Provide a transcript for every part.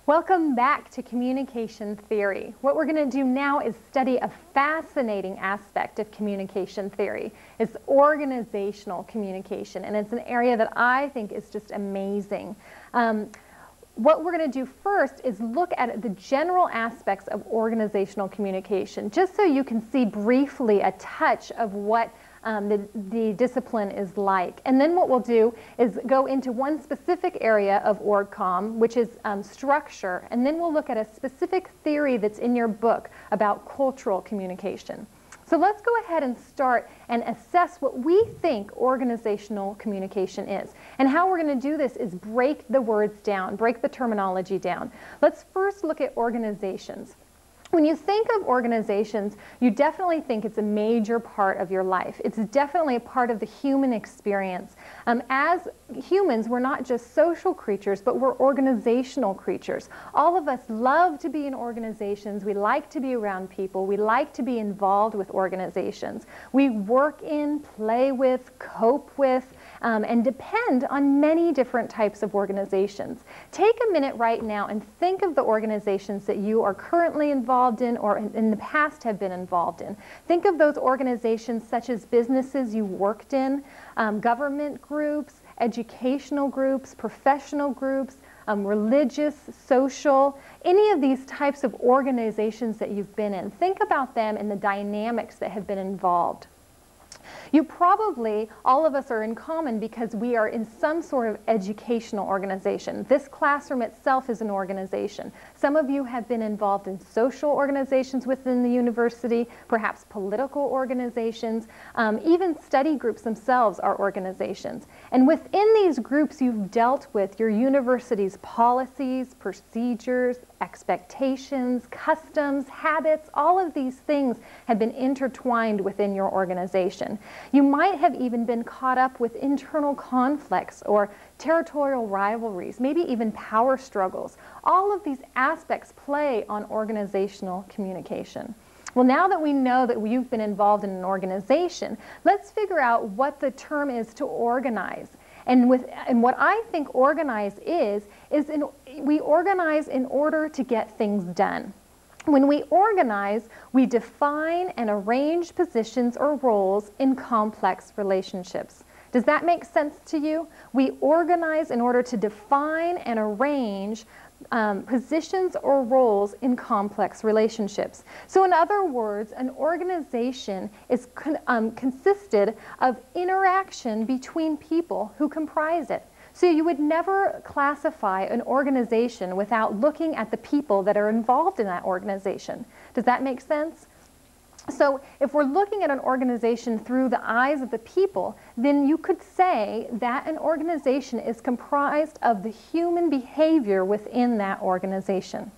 Welcome back to communication theory. What we're going to do now is study a fascinating aspect of communication theory. It's organizational communication, and it's an area that I think is just amazing. What we're going to do first is look at the general aspects of organizational communication, just so you can see briefly a touch of what the discipline is like. And then what we'll do is go into one specific area of Comm, which is structure, and then we'll look at a specific theory that's in your book about cultural communication. So let's go ahead and start and assess what we think organizational communication is. And how we're going to do this is break the words down, break the terminology down. Let's first look at organizations. When you think of organizations, you definitely think it's a major part of your life. It's definitely a part of the human experience. As humans, we're not just social creatures, but we're organizational creatures. All of us love to be in organizations. We like to be around people. We like to be involved with organizations. We work in, play with, cope with, and depend on many different types of organizations. Take a minute right now and think of the organizations that you are currently involved in or in the past have been involved in. Think of those organizations such as businesses you worked in, government groups, educational groups, professional groups, religious, social, any of these types of organizations that you've been in. Think about them and the dynamics that have been involved. You probably, all of us are in common because we are in some sort of educational organization. This classroom itself is an organization. Some of you have been involved in social organizations within the university, perhaps political organizations, even study groups themselves are organizations. And within these groups you've dealt with your university's policies, procedures, expectations, customs, habits, all of these things have been intertwined within your organization. You might have even been caught up with internal conflicts or territorial rivalries, maybe even power struggles. All of these aspects play on organizational communication. Well, now that we know that you've been involved in an organization, let's figure out what the term is to organize. And what I think organize is we organize in order to get things done. When we organize, we define and arrange positions or roles in complex relationships. Does that make sense to you? We organize in order to define and arrange positions or roles in complex relationships. So in other words, an organization is consisted of interaction between people who comprise it. So you would never classify an organization without looking at the people that are involved in that organization. Does that make sense? So if we're looking at an organization through the eyes of the people, then you could say that an organization is comprised of the human behavior within that organization.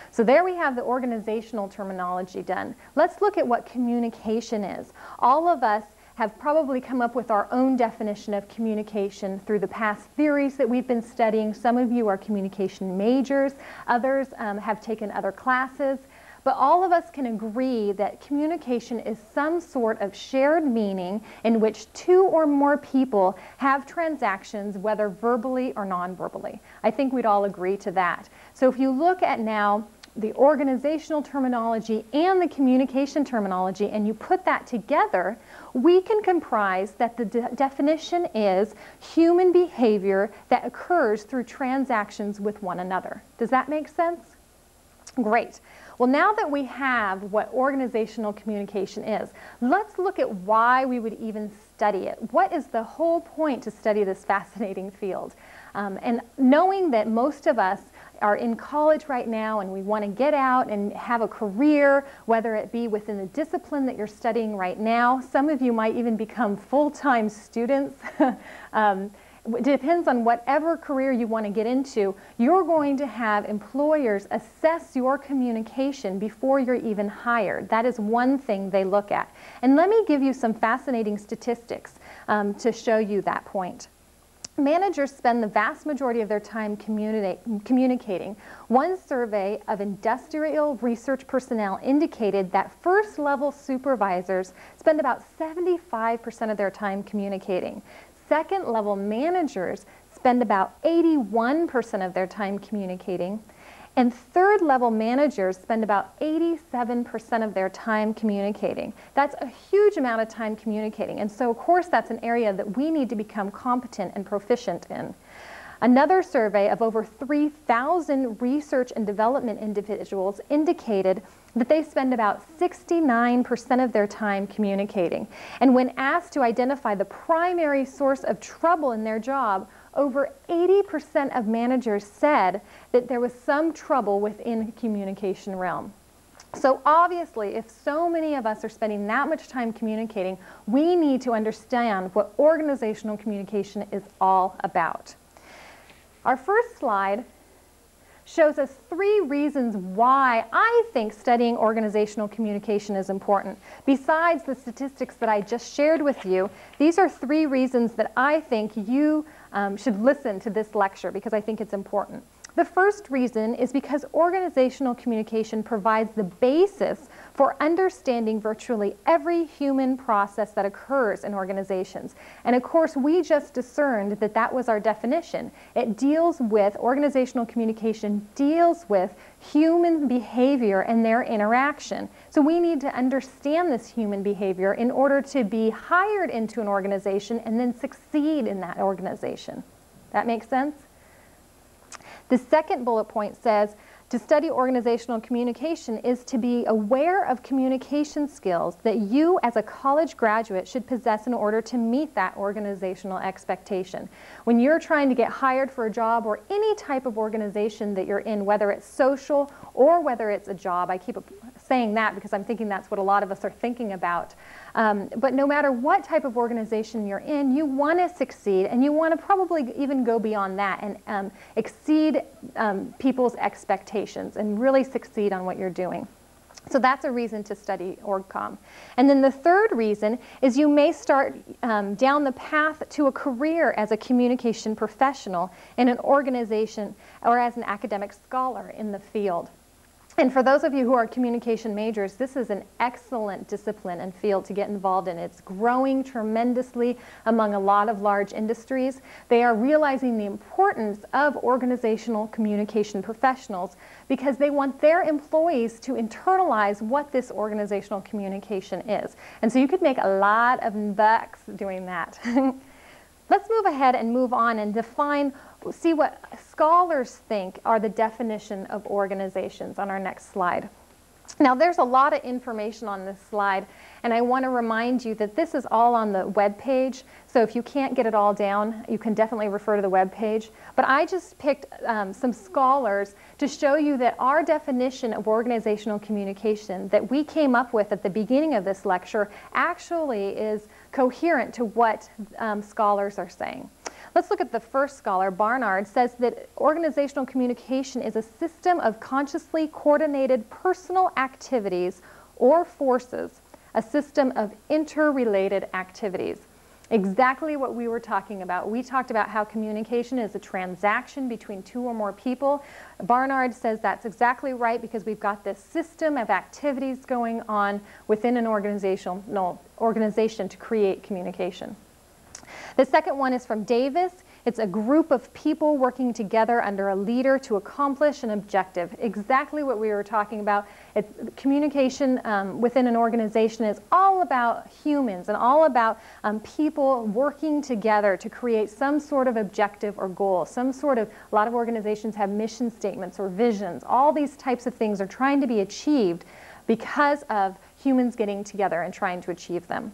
So there we have the organizational terminology done. Let's look at what communication is. All of us have probably come up with our own definition of communication through the past theories that we've been studying. Some of you are communication majors, others have taken other classes, but all of us can agree that communication is some sort of shared meaning in which two or more people have transactions, whether verbally or non-verbally. I think we'd all agree to that. So if you look at now the organizational terminology and the communication terminology, and you put that together, we can comprise that the definition is human behavior that occurs through transactions with one another. Does that make sense? Great. Well, now that we have what organizational communication is, let's look at why we would even study it. What is the whole point to study this fascinating field? And knowing that most of us are in college right now and we want to get out and have a career, whether it be within the discipline that you're studying right now. Some of you might even become full-time students. It depends on whatever career you want to get into. You're going to have employers assess your communication before you're even hired. That is one thing they look at. And let me give you some fascinating statistics to show you that point. Managers spend the vast majority of their time communicating. One survey of industrial research personnel indicated that first-level supervisors spend about 75% of their time communicating. Second-level managers spend about 81% of their time communicating. And third level managers spend about 87% of their time communicating. That's a huge amount of time communicating. And so, of course, that's an area that we need to become competent and proficient in. Another survey of over 3,000 research and development individuals indicated that they spend about 69% of their time communicating. And when asked to identify the primary source of trouble in their job, over 80% of managers said that there was some trouble within the communication realm. So obviously, if so many of us are spending that much time communicating, we need to understand what organizational communication is all about. Our first slide shows us 3 reasons why I think studying organizational communication is important. Besides the statistics that I just shared with you, these are 3 reasons that I think you should listen to this lecture because I think it's important. The first reason is because organizational communication provides the basis for understanding virtually every human process that occurs in organizations. And of course, we just discerned that that was our definition. It deals with, organizational communication deals with human behavior and their interaction. So we need to understand this human behavior in order to be hired into an organization and then succeed in that organization. That makes sense? The second bullet point says, to study organizational communication is to be aware of communication skills that you as a college graduate should possess in order to meet that organizational expectation. When you're trying to get hired for a job or any type of organization that you're in, whether it's social or whether it's a job, I keep saying that because I'm thinking that's what a lot of us are thinking about. But no matter what type of organization you're in, you want to succeed, and you want to probably even go beyond that and exceed people's expectations and really succeed on what you're doing. So that's a reason to study OrgComm. And then the third reason is you may start down the path to a career as a communication professional in an organization or as an academic scholar in the field. And for those of you who are communication majors, this is an excellent discipline and field to get involved in. It's growing tremendously among a lot of large industries. They are realizing the importance of organizational communication professionals because they want their employees to internalize what this organizational communication is. And so you could make a lot of bucks doing that. Let's move ahead and move on and see what scholars think are the definition of organizations on our next slide. Now, there's a lot of information on this slide, and I want to remind you that this is all on the web page. So if you can't get it all down, you can definitely refer to the web page. But I just picked some scholars to show you that our definition of organizational communication that we came up with at the beginning of this lecture actually is coherent to what scholars are saying. Let's look at the first scholar. Barnard says that organizational communication is a system of consciously coordinated personal activities or forces, a system of interrelated activities. Exactly what we were talking about. We talked about how communication is a transaction between 2 or more people. Barnard says that's exactly right because we've got this system of activities going on within an organization to create communication. The second one is from Davis. It's a group of people working together under a leader to accomplish an objective. Exactly what we were talking about. Communication within an organization is all about humans and all about people working together to create some sort of objective or goal. A lot of organizations have mission statements or visions. All these types of things are trying to be achieved because of humans getting together and trying to achieve them.